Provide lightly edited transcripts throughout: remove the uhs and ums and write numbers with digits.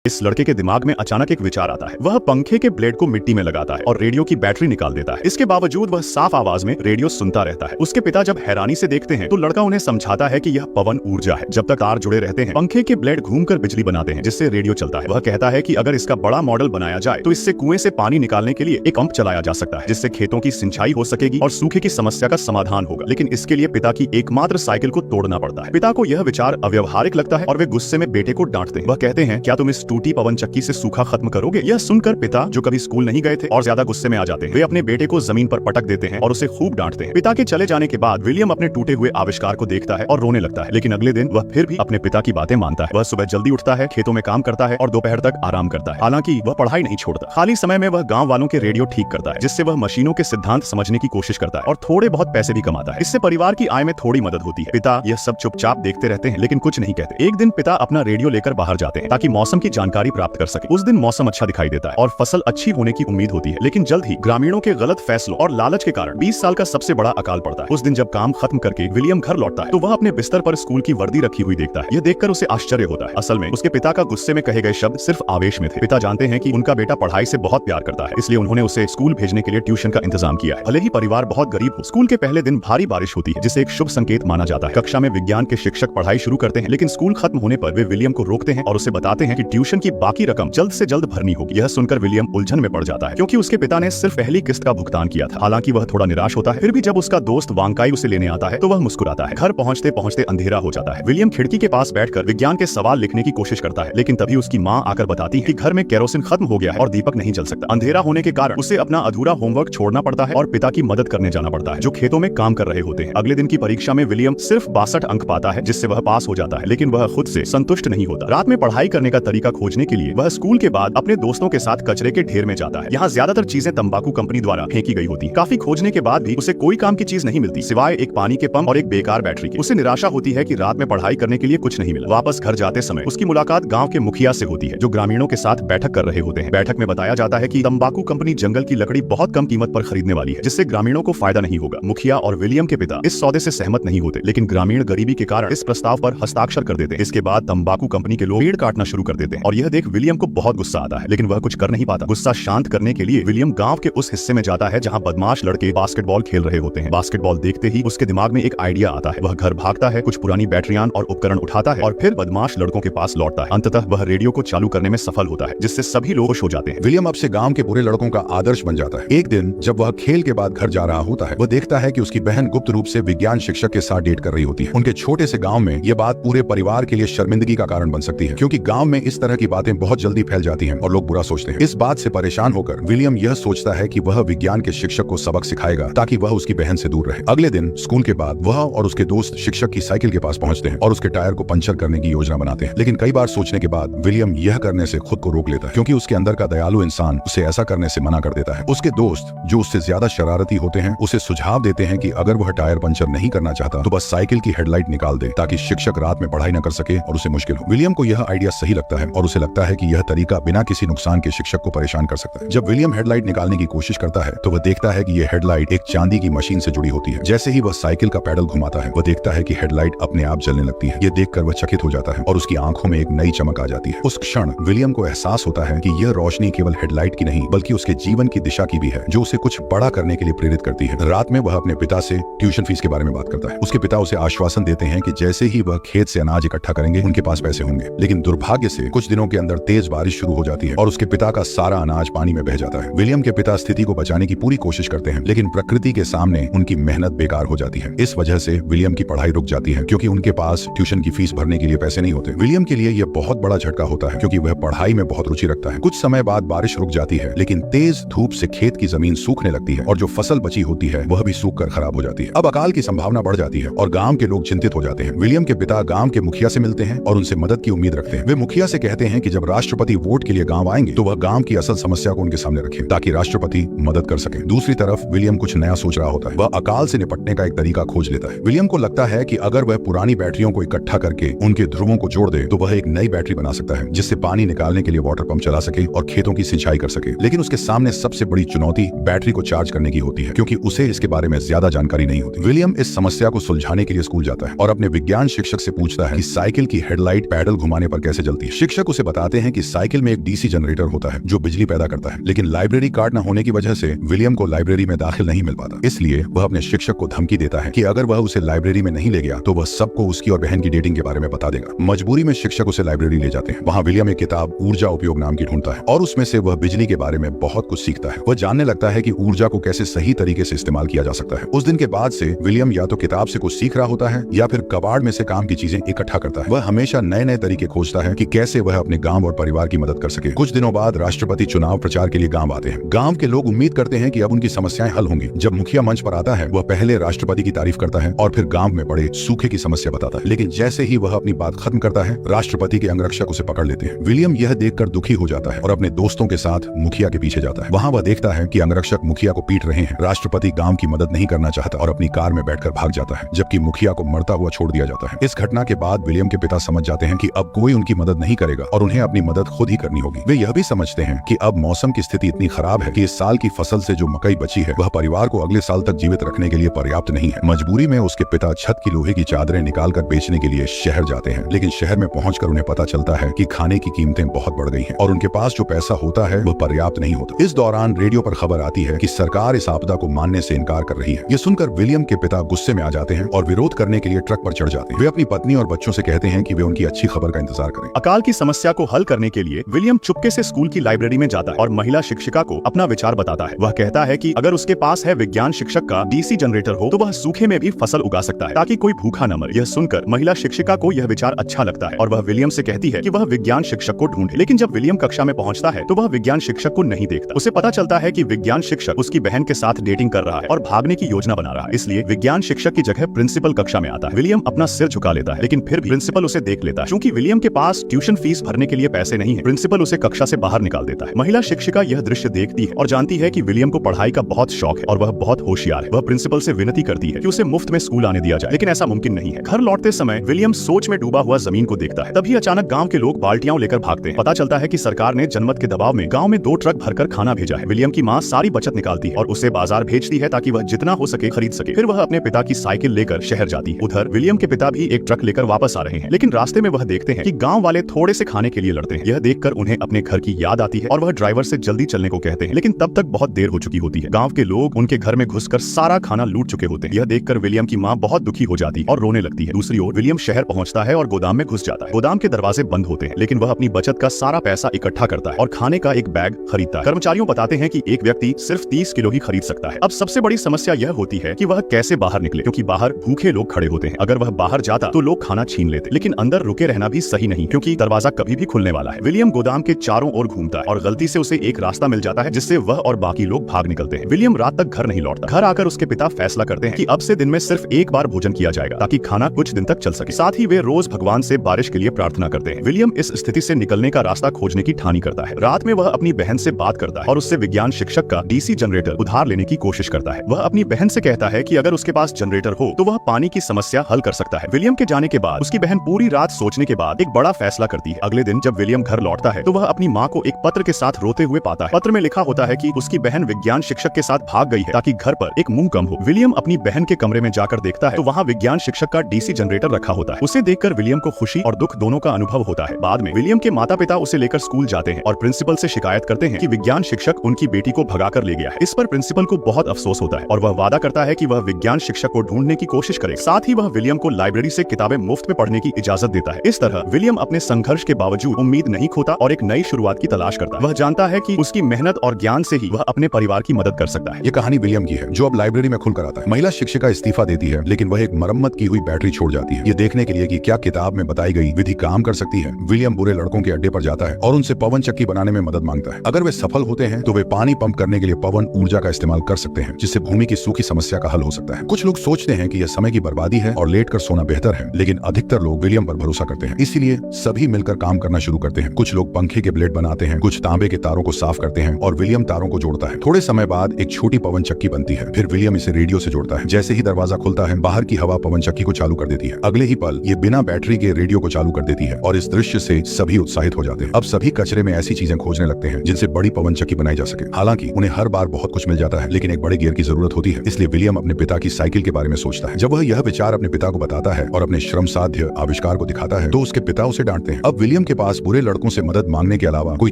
इस लड़के के दिमाग में अचानक एक विचार आता है। वह पंखे के ब्लेड को मिट्टी में लगाता है और रेडियो की बैटरी निकाल देता है। इसके बावजूद वह साफ आवाज में रेडियो सुनता रहता है। उसके पिता जब हैरानी से देखते हैं तो लड़का उन्हें समझाता है कि यह पवन ऊर्जा है। जब तक तार जुड़े रहते हैं, पंखे के ब्लेड घूमकर बिजली बनाते हैं, जिससे रेडियो चलता है। वह कहता है कि अगर इसका बड़ा मॉडल बनाया जाए तो इससे कुएं से पानी निकालने के लिए एक पंप चलाया जा सकता है, जिससे खेतों की सिंचाई हो सकेगी और सूखे की समस्या का समाधान होगा। लेकिन इसके लिए पिता की एकमात्र साइकिल को तोड़ना पड़ता है। पिता को यह विचार अव्यवहारिक लगता है और वे गुस्से में बेटे को डांटते हैं। वह कहते हैं, क्या तुम इस टूटी पवन चक्की से सूखा खत्म करोगे? यह सुनकर पिता, जो कभी स्कूल नहीं गए थे, और ज्यादा गुस्से में आ जाते हैं। वे अपने बेटे को जमीन पर पटक देते हैं और उसे खूब डांटते हैं। पिता के चले जाने के बाद विलियम अपने टूटे हुए आविष्कार को देखता है और रोने लगता है। लेकिन अगले दिन वह फिर भी अपने पिता की बातें मानता है। वह सुबह जल्दी उठता है, खेतों में काम करता है और दोपहर तक आराम करता है। हालांकि वह पढ़ाई नहीं छोड़ता। खाली समय में वह गांव वालों के रेडियो ठीक करता है, जिससे वह मशीनों के सिद्धांत समझने की कोशिश करता है और थोड़े बहुत पैसे भी कमाता है। इससे परिवार की आय में थोड़ी मदद होती है। पिता यह सब चुपचाप देखते रहते हैं, लेकिन कुछ नहीं कहते। एक दिन पिता अपना रेडियो लेकर बाहर जाते हैं ताकि मौसम की जानकारी प्राप्त कर सके। उस दिन मौसम अच्छा दिखाई देता है और फसल अच्छी होने की उम्मीद होती है। लेकिन जल्द ही ग्रामीणों के गलत फैसलों और लालच के कारण 20 साल का सबसे बड़ा अकाल पड़ता है। उस दिन जब काम खत्म करके विलियम घर लौटता है तो वह अपने बिस्तर पर स्कूल की वर्दी रखी हुई देखता है। यह देखकर उसे आश्चर्य होता है। असल में उसके पिता का गुस्से में कहे गए शब्द सिर्फ आवेश में थे। पिता जानते हैं कि उनका बेटा पढ़ाई से बहुत प्यार करता है, इसलिए उन्होंने उसे स्कूल भेजने के लिए ट्यूशन का इंतजाम किया है। भले ही परिवार बहुत गरीब हो, स्कूल के पहले दिन भारी बारिश होती है, जिसे एक शुभ संकेत माना जाता है। कक्षा में विज्ञान के शिक्षक पढ़ाई शुरू करते हैं, लेकिन स्कूल खत्म होने पर वे विलियम को रोकते हैं और उसे बताते हैं कि ट्यूशन की बाकी रकम जल्द से जल्द भरनी होगी। यह सुनकर विलियम उलझन में पड़ जाता है, क्योंकि उसके पिता ने सिर्फ पहली किस्त का भुगतान किया था। हालांकि वह थोड़ा निराश होता है, फिर भी जब उसका दोस्त वांकाई उसे लेने आता है तो वह मुस्कुराता है। घर पहुंचते पहुंचते अंधेरा हो जाता है। विलियम खिड़की के पास बैठकर विज्ञान के सवाल लिखने की कोशिश करता है, लेकिन तभी उसकी माँ आकर बताती है कि घर में केरोसिन खत्म हो गया है और दीपक नहीं जल सकता। अंधेरा होने के कारण उसे अपना अधूरा होमवर्क छोड़ना पड़ता है और पिता की मदद करने जाना पड़ता है, जो खेतों में काम कर रहे होते हैं। अगले दिन की परीक्षा में विलियम सिर्फ 62 अंक पाता है, जिससे वह पास हो जाता है, लेकिन वह खुद से संतुष्ट नहीं होता। रात में पढ़ाई करने का तरीका खोजने के लिए वह स्कूल के बाद अपने दोस्तों के साथ कचरे के ढेर में जाता है। यहाँ ज्यादातर चीजें तंबाकू कंपनी द्वारा फेंकी गई होती। काफी खोजने के बाद भी उसे कोई काम की चीज नहीं मिलती, सिवाय एक पानी के पंप और एक बेकार बैटरी के। उसे निराशा होती है कि रात में पढ़ाई करने के लिए कुछ नहीं मिला। वापस घर जाते समय उसकी मुलाकात गांव के मुखिया से होती है, जो ग्रामीणों के साथ बैठक कर रहे होते हैं। बैठक में बताया जाता है कि तंबाकू कंपनी जंगल की लकड़ी बहुत कम कीमत पर खरीदने वाली है, जिससे ग्रामीणों को फायदा नहीं होगा। मुखिया और विलियम के पिता इस सौदे से सहमत नहीं होते, लेकिन ग्रामीण गरीबी के कारण इस प्रस्ताव पर हस्ताक्षर कर देते हैं। इसके बाद तंबाकू कंपनी के लोग पेड़ काटना शुरू कर देते हैं और यह देख विलियम को बहुत गुस्सा आता है, लेकिन वह कुछ कर नहीं पाता। गुस्सा शांत करने के लिए विलियम गांव के उस हिस्से में जाता है जहां बदमाश लड़के बास्केटबॉल खेल रहे होते हैं। बास्केटबॉल देखते ही उसके दिमाग में एक आइडिया आता है। वह घर भागता है, कुछ पुरानी बैटरियां और उपकरण उठाता है और फिर बदमाश लड़कों के पास लौटता है। अंततः वह रेडियो को चालू करने में सफल होता है, जिससे सभी लोग खुश हो जाते हैं। विलियम अब से गांव के बुरे लड़कों का आदर्श बन जाता है। एक दिन जब वह खेल के बाद घर जा रहा होता है, वह देखता है कि उसकी बहन गुप्त रूप से विज्ञान शिक्षक के साथ डेट कर रही होती है। उनके छोटे से गांव में यह बात पूरे परिवार के लिए शर्मिंदगी का कारण बन सकती है, क्योंकि गांव में इस तरह की बातें बहुत जल्दी फैल जाती हैं और लोग बुरा सोचते हैं। इस बात से परेशान होकर विलियम यह सोचता है कि वह विज्ञान के शिक्षक को सबक सिखाएगा ताकि वह उसकी बहन से दूर रहे। अगले दिन स्कूल के बाद वह और उसके दोस्त शिक्षक की साइकिल के पास पहुंचते हैं और उसके टायर को पंचर करने की योजना बनाते हैं। लेकिन कई बार सोचने के बाद विलियम यह करने से खुद को रोक लेता है, क्योंकि उसके अंदर का दयालु इंसान उसे ऐसा करने से मना कर देता है। उसके दोस्त, जो उससे ज्यादा शरारती होते हैं, उसे सुझाव देते हैं कि अगर वह टायर पंचर नहीं करना चाहता तो बस साइकिल की हेडलाइट निकाल दे, ताकि शिक्षक रात में पढ़ाई न कर सके और उसे मुश्किल हो। विलियम को यह आइडिया सही लगता है और उसे लगता है कि यह तरीका बिना किसी नुकसान के शिक्षक को परेशान कर सकता है। जब विलियम हेडलाइट निकालने की कोशिश करता है तो वह देखता है कि यह हेडलाइट एक चांदी की मशीन से जुड़ी होती है। जैसे ही वह साइकिल का पैडल घुमाता है, वह देखता है कि हेडलाइट अपने आप जलने लगती है। यह देखकर वह चकित हो जाता है और उसकी आंखों में एक नई चमक आ जाती है। उस क्षण विलियम को एहसास होता है कि यह रोशनी केवल हेडलाइट की नहीं, बल्कि उसके जीवन की दिशा की भी है, जो उसे कुछ बड़ा करने के लिए प्रेरित करती है। रात में वह अपने पिता से ट्यूशन फीस के बारे में बात करता है। उसके पिता उसे आश्वासन देते हैं कि जैसे ही वह खेत से अनाज इकट्ठा करेंगे, उनके पास पैसे होंगे। लेकिन दुर्भाग्य से कुछ दिनों के अंदर तेज बारिश शुरू हो जाती है और उसके पिता का सारा अनाज पानी में बह जाता है। विलियम के पिता स्थिति को बचाने की पूरी कोशिश करते हैं, लेकिन प्रकृति के सामने उनकी मेहनत बेकार हो जाती है। इस वजह से विलियम की पढ़ाई रुक जाती है, क्योंकि उनके पास ट्यूशन की फीस भरने के लिए पैसे नहीं होते। विलियम के लिए यह बहुत बड़ा झटका होता है, क्योंकि वह पढ़ाई में बहुत रुचि रखता है। कुछ समय बाद बारिश रुक जाती है, लेकिन तेज धूप से खेत की जमीन सूखने लगती है और जो फसल बची होती है वह भी सूख कर खराब हो जाती है। अब अकाल की संभावना बढ़ जाती है और गांव के लोग चिंतित हो जाते हैं। विलियम के पिता गांव के मुखिया से मिलते हैं और उनसे मदद की उम्मीद रखते हैं। वे मुखिया से कहते हैं कि जब राष्ट्रपति वोट के लिए गांव आएंगे तो वह गांव की असल समस्या को उनके सामने रखें, ताकि राष्ट्रपति मदद कर सके। दूसरी तरफ विलियम कुछ नया सोच रहा होता है। वह अकाल से निपटने का एक तरीका खोज लेता है। विलियम को लगता है कि अगर वह पुरानी बैटरियों को इकट्ठा करके उनके ध्रुवों को जोड़ दे तो वह एक नई बैटरी बना सकता है, जिससे पानी निकालने के लिए वाटर पंप चला सके और खेतों की सिंचाई कर सके। लेकिन उसके सामने सबसे बड़ी चुनौती बैटरी को चार्ज करने की होती है, क्योंकि उसे इसके बारे में ज्यादा जानकारी नहीं होती। विलियम इस समस्या को सुलझाने के लिए स्कूल जाता है और अपने विज्ञान शिक्षक से पूछता है कि साइकिल की हेडलाइट पैडल घुमाने पर कैसे जलती है। शिक्षक उसे बताते हैं कि साइकिल में एक डीसी जनरेटर होता है जो बिजली पैदा करता है, लेकिन लाइब्रेरी कार्ड न होने की वजह से विलियम को लाइब्रेरी में दाखिल नहीं मिल पाता। इसलिए वह अपने शिक्षक को धमकी देता है कि अगर वह उसे लाइब्रेरी में नहीं ले गया तो वह सबको उसकी और बहन की डेटिंग के बारे में बता देगा। मजबूरी में शिक्षक उसे लाइब्रेरी ले जाते हैं। वहाँ विलियम एक किताब ऊर्जा उपयोग नाम की ढूंढता है और उसमें से वह बिजली के बारे में बहुत कुछ सीखता है। वह जानने लगता है कि ऊर्जा को कैसे सही तरीके से इस्तेमाल किया जा सकता है। उस दिन के बाद से विलियम या तो किताब से कुछ सीख रहा होता है या फिर कबाड़ में से काम की चीजें इकट्ठा करता है। वह हमेशा नए नए तरीके खोजता है कि कैसे वह अपने गांव और परिवार की मदद कर सके। कुछ दिनों बाद राष्ट्रपति चुनाव प्रचार के लिए गांव आते हैं। गांव के लोग उम्मीद करते हैं कि अब उनकी समस्याएं हल होंगी। जब मुखिया मंच पर आता है, वह पहले राष्ट्रपति की तारीफ करता है और फिर गांव में बड़े सूखे की समस्या बताता है। लेकिन जैसे ही वह अपनी बात खत्म करता है, राष्ट्रपति के अंगरक्षक उसे पकड़ लेते हैं। विलियम यह देखकर दुखी हो जाता है और अपने दोस्तों के साथ मुखिया के पीछे जाता है। वहां वह देखता है कि अंगरक्षक मुखिया को पीट रहे हैं। राष्ट्रपति गांव की मदद नहीं करना चाहता और अपनी कार में बैठकर भाग जाता है, जबकि मुखिया को मरता हुआ छोड़ दिया जाता है। इस घटना के बाद विलियम के पिता समझ जाते हैं कि अब कोई उनकी मदद नहीं करेगा और उन्हें अपनी मदद खुद ही करनी होगी। वे यह भी समझते हैं कि अब मौसम की स्थिति इतनी खराब है कि इस साल की फसल से जो मकई बची है वह परिवार को अगले साल तक जीवित रखने के लिए पर्याप्त नहीं है। मजबूरी में उसके पिता छत की लोहे की चादरें निकालकर बेचने के लिए शहर जाते हैं, लेकिन शहर में पहुंचकर उन्हें पता चलता है कि खाने की कीमतें बहुत बढ़ गई हैं और उनके पास जो पैसा होता है वह पर्याप्त नहीं होता। इस दौरान रेडियो पर खबर आती है कि सरकार इस आपदा को मानने से इनकार कर रही है। यह सुनकर विलियम के पिता गुस्से में आ जाते हैं और विरोध करने के लिए ट्रक पर चढ़ जाते हैं। वे अपनी पत्नी और बच्चों से कहते हैं कि वे उनकी अच्छी खबर का इंतजार करें। अकाल की समस्या को हल करने के लिए विलियम चुपके से स्कूल की लाइब्रेरी में जाता है और महिला शिक्षिका को अपना विचार बताता है। वह कहता है कि अगर उसके पास है विज्ञान शिक्षक का डीसी जनरेटर हो तो वह सूखे में भी फसल उगा सकता है ताकि कोई भूखा न मरे। यह सुनकर महिला शिक्षिका को यह विचार अच्छा लगता है और वह विलियम से कहती है कि वह विज्ञान शिक्षक को ढूंढे। लेकिन जब विलियम कक्षा में पहुंचता है तो वह विज्ञान शिक्षक को नहीं देखता। उसे पता चलता है कि विज्ञान शिक्षक उसकी बहन के साथ डेटिंग कर रहा है और भागने की योजना बना रहा है। इसलिए विज्ञान शिक्षक की जगह प्रिंसिपल कक्षा में आता है। विलियम अपना सिर झुका लेता है, लेकिन फिर भी प्रिंसिपल उसे देख लेता है। क्योंकि विलियम के पास ट्यूशन फीस भरने के लिए पैसे नहीं है, प्रिंसिपल उसे कक्षा से बाहर निकाल देता है। महिला शिक्षिका यह दृश्य देखती है और जानती है कि विलियम को पढ़ाई का बहुत शौक है और वह बहुत होशियार है। वह प्रिंसिपल से विनती करती है कि उसे मुफ्त में स्कूल आने दिया जाए, लेकिन ऐसा मुमकिन नहीं है। घर लौटते समय विलियम सोच में डूबा हुआ जमीन को देखता है। तभी अचानक गांव के लोग बाल्टियां लेकर भागते हैं। पता चलता है कि सरकार ने जनमत के दबाव में गांव में 2 ट्रक भरकर खाना भेजा है। विलियम की मां सारी बचत निकालती है और उसे बाजार भेजती है ताकि वह जितना हो सके खरीद सके। फिर वह अपने पिता की साइकिल लेकर शहर जाती है। उधर विलियम के पिता भी एक ट्रक लेकर वापस आ रहे हैं, लेकिन रास्ते में वह देखते हैं कि गांव वाले थोड़े से खाने के लिए लड़ते हैं। यह देखकर उन्हें अपने घर की याद आती है और वह ड्राइवर से जल्दी चलने को कहते हैं, लेकिन तब तक बहुत देर हो चुकी होती है। गांव के लोग उनके घर में घुसकर सारा खाना लूट चुके होते हैं। यह देखकर विलियम की मां बहुत दुखी हो जाती है और रोने लगती है। दूसरी ओर विलियम शहर पहुंचता है और गोदाम में घुस जाता है। गोदाम के दरवाजे बंद होते हैं, लेकिन वह अपनी बचत का सारा पैसा इकट्ठा करता है और खाने का एक बैग खरीदता है। कर्मचारियों बताते हैं कि एक व्यक्ति सिर्फ 30 किलो ही खरीद सकता है। अब सबसे बड़ी समस्या यह होती है कि वह कैसे बाहर निकले, क्योंकि बाहर भूखे लोग खड़े होते हैं। अगर वह बाहर जाता तो लोग खाना छीन लेते, लेकिन अंदर रुके रहना भी सही नहीं, क्योंकि दरवाजा कभी भी खुलने वाला है। विलियम गोदाम के चारों ओर घूमता है और गलती से उसे एक रास्ता मिल जाता है जिससे वह और बाकी लोग भाग निकलते हैं। विलियम रात तक घर नहीं लौटता। घर आकर उसके पिता फैसला करते हैं कि अब से दिन में सिर्फ एक बार भोजन किया जाएगा ताकि खाना कुछ दिन तक चल सके। साथ ही वे रोज भगवान से बारिश के लिए प्रार्थना करते हैं। विलियम इस स्थिति से निकलने का रास्ता खोजने की ठानी करता है। रात में वह अपनी बहन से बात करता है और उससे विज्ञान शिक्षक का डीसी जनरेटर उधार लेने की कोशिश करता है। वह अपनी बहन से कहता है कि अगर उसके पास जनरेटर हो तो वह पानी की समस्या हल कर सकता है। विलियम के जाने के बाद उसकी बहन पूरी रात सोचने के बाद एक बड़ा फैसला करती है। अगले दिन जब विलियम घर लौटता है तो वह अपनी माँ को एक पत्र के साथ रोते हुए पाता है। पत्र में लिखा होता है कि उसकी बहन विज्ञान शिक्षक के साथ भाग गई है ताकि घर पर एक मुंह कम हो। विलियम अपनी बहन के कमरे में जाकर देखता है तो वहाँ विज्ञान शिक्षक का डीसी जनरेटर रखा होता है। उसे देखकर विलियम को खुशी और दुख दोनों का अनुभव होता है। बाद में विलियम के माता पिता उसे लेकर स्कूल जाते हैं और प्रिंसिपल से शिकायत करते हैं कि विज्ञान शिक्षक उनकी बेटी को भगाकर ले गया है। इस पर प्रिंसिपल को बहुत अफसोस होता है और वह वादा करता है कि वह विज्ञान शिक्षक को ढूंढने की कोशिश करेगा। साथ ही वह विलियम को लाइब्रेरी से किताबें मुफ्त में पढ़ने की इजाजत देता है। इस तरह विलियम अपने संघर्ष के बावजूद उम्मीद नहीं खोता और एक नई शुरुआत की तलाश करता है। वह जानता है कि उसकी मेहनत और ज्ञान से ही वह अपने परिवार की मदद कर सकता है। ये कहानी विलियम की है जो अब लाइब्रेरी में खुलकर आता है। महिला शिक्षिका इस्तीफा देती है, लेकिन वह एक मरम्मत की हुई बैटरी छोड़ जाती है, ये देखने के लिए कि क्या किताब में बताई गई विधि काम कर सकती है। विलियम बुरे लड़कों के अड्डे पर जाता है और उनसे पवन चक्की बनाने में मदद मांगता है। अगर वे सफल होते हैं तो वे पानी पंप करने के लिए पवन ऊर्जा का इस्तेमाल कर सकते हैं, जिससे भूमि की सूखी समस्या का हल हो सकता है। कुछ लोग सोचते हैं कि यह समय की बर्बादी है और लेट कर सोना बेहतर है, लेकिन अधिकतर लोग विलियम पर भरोसा करते हैं। इसीलिए सभी मिलकर काम करना शुरू करते हैं। कुछ लोग पंखे के ब्लेड बनाते हैं, कुछ तांबे के तारों को साफ करते हैं और विलियम तारों को जोड़ता है। थोड़े समय बाद एक छोटी पवन चक्की बनती है। फिर विलियम इसे रेडियो से जोड़ता है। जैसे ही दरवाजा खुलता है, बाहर की हवा पवन चक्की को चालू कर देती है। अगले ही पल ये बिना बैटरी के रेडियो को चालू कर देती है और इस दृश्य से सभी उत्साहित हो जाते हैं। अब सभी कचरे में ऐसी चीजें खोजने लगते हैं जिनसे बड़ी पवन चक्की बनाई जा सके। हालांकि उन्हें हर बार बहुत कुछ मिल जाता है, लेकिन एक बड़े गियर की जरूरत होती है। इसलिए विलियम अपने पिता की साइकिल के बारे में सोचता है। जब वह यह विचार अपने पिता को बताता है और अपने श्रम साध्य आविष्कार को दिखाता है तो उसके पिता उसे डांटते हैं। अब विलियम के पास बुरे लड़कों से मदद मांगने के अलावा कोई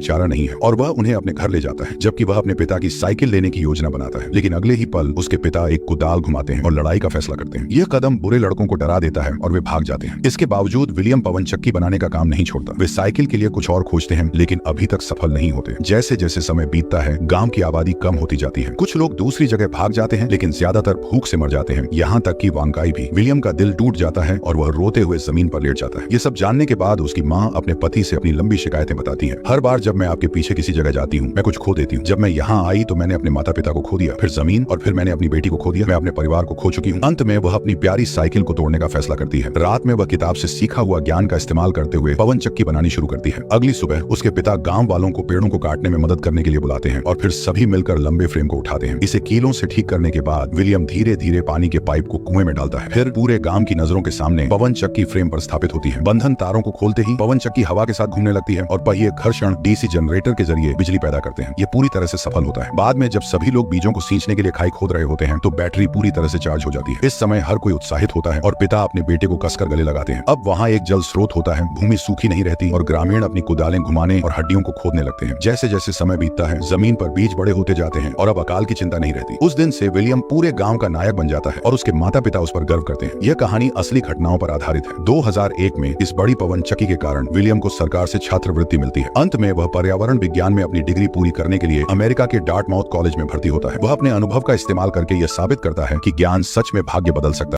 चारा नहीं है और वह उन्हें अपने घर ले जाता है, जबकि वह अपने पिता की साइकिल लेने की योजना बनाता है। लेकिन अगले ही पल उसके पिता एक कुदाल घुमाते हैं और लड़ाई का फैसला करते हैं। यह कदम बुरे लड़कों को डरा देता है और वे भाग जाते हैं। इसके बावजूद विलियम पवन चक्की बनाने का काम नहीं छोड़ता। वे साइकिल के लिए कुछ और खोजते हैं, लेकिन अभी तक सफल नहीं होते। जैसे जैसे समय बीतता है, गांव की आबादी कम होती जाती है। कुछ लोग दूसरी जगह भाग जाते हैं, लेकिन ज्यादातर भूख से मर जाते हैं। यहाँ तक कि वांकाई भी। विलियम का दिल टूट जाता है और वह रोते हुए जमीन पर लेट जाता है। ये सब जानने के बाद उसकी माँ अपने पति से अपनी लंबी शिकायतें बताती है। हर बार जब मैं आपके पीछे किसी जगह जाती हूँ, मैं कुछ खो देती हूँ। जब मैं यहाँ आई तो मैंने अपने माता पिता को खो दिया, फिर जमीन, और फिर मैंने अपनी बेटी को खो दिया। मैं अपने परिवार को खो चुकी हूँ। अंत में वह अपनी प्यारी साइकिल को तोड़ने का फैसला करती है। रात में वह किताब से सीखा हुआ ज्ञान का इस्तेमाल करते हुए पवन चक्की बनानी शुरू करती है। अगली सुबह उसके पिता गांव वालों को पेड़ों को काटने में मदद करने के लिए बुलाते हैं और फिर सभी मिलकर लंबे फ्रेम को उठाते हैं। इसे कीलों से ठीक करने के बाद विलियम धीरे धीरे पानी के पाइप को कुएं में डालता है। फिर पूरे गांव की नजरों के सामने पवन चक्की फ्रेम पर स्थापित होती है। बंधन तारों को खोलते ही पवन चक्की हवा के साथ घूमने लगती है और पहिए घर्षण डीसी जनरेटर के जरिए बिजली पैदा करते हैं। ये पूरी तरह से सफल होता है। बाद में जब सभी लोग बीजों को सींचने के लिए खाई खोद रहे होते हैं तो बैटरी पूरी तरह से चार्ज हो जाती है। इस समय हर कोई उत्साहित होता है और पिता अपने बेटे को कसकर गले लगाते हैं। अब वहाँ एक जल स्रोत होता है, भूमि सूखी नहीं रहती और ग्रामीण अपनी कुदालें घुमाने और हड्डियों को खोदने लगते हैं। जैसे जैसे समय बीतता है, जमीन पर बीज बड़े होते जाते हैं और अब अकाल की चिंता नहीं रहती। उस दिन से विलियम पूरे गांव का नायक बन जाता है और उसके माता पिता उस पर गर्व करते हैं। यह कहानी असली घटनाओं पर आधारित है। 2001 में इस बड़ी पवन चक्की के कारण विलियम को सरकार से छात्रवृत्ति मिलती है। अंत में वह पर्यावरण विज्ञान में अपनी डिग्री पूरी करने के लिए अमेरिका के डार्टमाउथ कॉलेज में भर्ती होता है। वह अपने अनुभव का इस्तेमाल करके यह साबित करता है कि ज्ञान सच में भाग्य बदल सकता है।